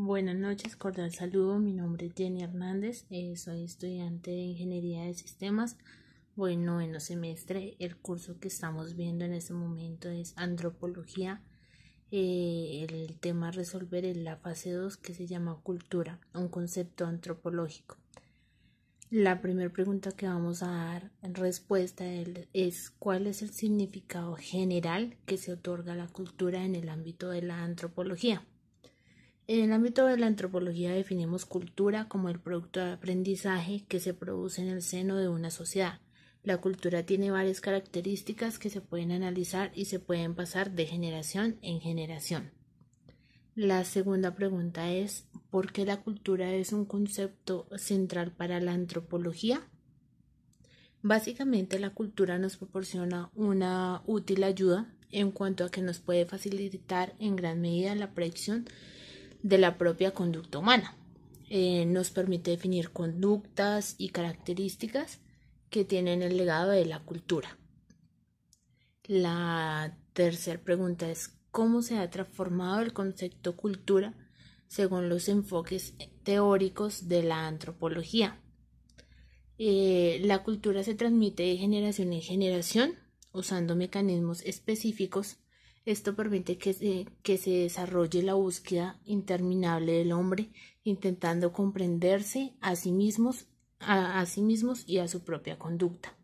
Buenas noches, cordial saludo. Mi nombre es Jenny Hernández, soy estudiante de Ingeniería de Sistemas. Voy en noveno semestre. El curso que estamos viendo en este momento es Antropología. El tema a resolver es la fase 2, que se llama Cultura, un concepto antropológico. La primera pregunta que vamos a dar en respuesta es ¿cuál es el significado general que se otorga a la cultura en el ámbito de la antropología? En el ámbito de la antropología definimos cultura como el producto de aprendizaje que se produce en el seno de una sociedad. La cultura tiene varias características que se pueden analizar y se pueden pasar de generación en generación. La segunda pregunta es ¿por qué la cultura es un concepto central para la antropología? Básicamente la cultura nos proporciona una útil ayuda en cuanto a que nos puede facilitar en gran medida la predicción de la propia conducta humana. Nos permite definir conductas y características que tienen el legado de la cultura. La tercera pregunta es ¿cómo se ha transformado el concepto cultura según los enfoques teóricos de la antropología? La cultura se transmite de generación en generación usando mecanismos específicos. Esto permite que se desarrolle la búsqueda interminable del hombre, intentando comprenderse a sí mismos y a su propia conducta.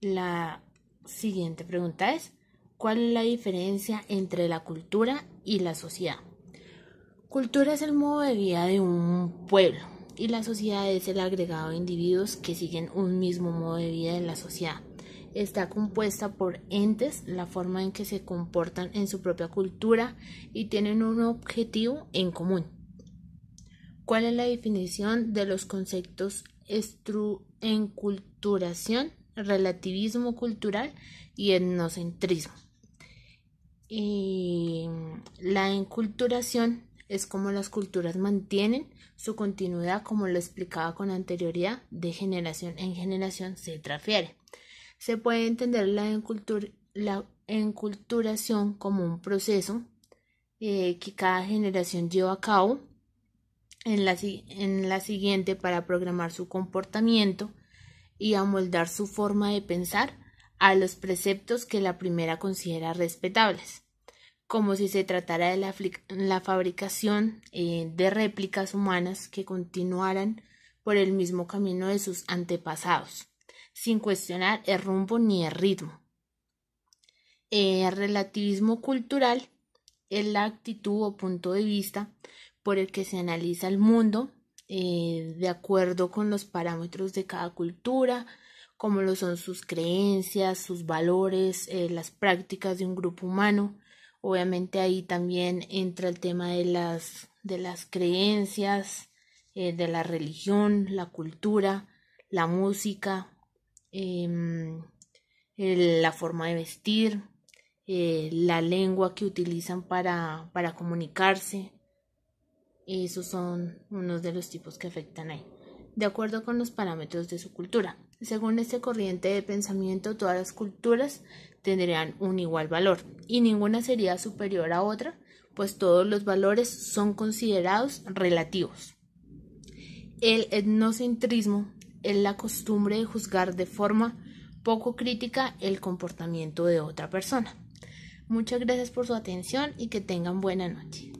La siguiente pregunta es ¿cuál es la diferencia entre la cultura y la sociedad? Cultura es el modo de vida de un pueblo y la sociedad es el agregado de individuos que siguen un mismo modo de vida en la sociedad. Está compuesta por entes, la forma en que se comportan en su propia cultura y tienen un objetivo en común. ¿Cuál es la definición de los conceptos enculturación, relativismo cultural y etnocentrismo? La enculturación es como las culturas mantienen su continuidad, como lo explicaba con anterioridad, de generación en generación se transfiere. Se puede entender la enculturación como un proceso que cada generación lleva a cabo en la siguiente para programar su comportamiento y amoldar su forma de pensar a los preceptos que la primera considera respetables, como si se tratara de la fabricación de réplicas humanas que continuaran por el mismo camino de sus antepasados, sin cuestionar el rumbo ni el ritmo. El relativismo cultural es la actitud o punto de vista por el que se analiza el mundo de acuerdo con los parámetros de cada cultura, como lo son sus creencias, sus valores, las prácticas de un grupo humano. Obviamente ahí también entra el tema de las creencias, de la religión, la cultura, la música, la forma de vestir, la lengua que utilizan para comunicarse. Esos son unos de los tipos que afectan ahí, de acuerdo con los parámetros de su cultura. Según esta corriente de pensamiento, todas las culturas tendrían un igual valor y ninguna sería superior a otra, pues todos los valores son considerados relativos. El etnocentrismo es la costumbre de juzgar de forma poco crítica el comportamiento de otra persona. Muchas gracias por su atención y que tengan buena noche.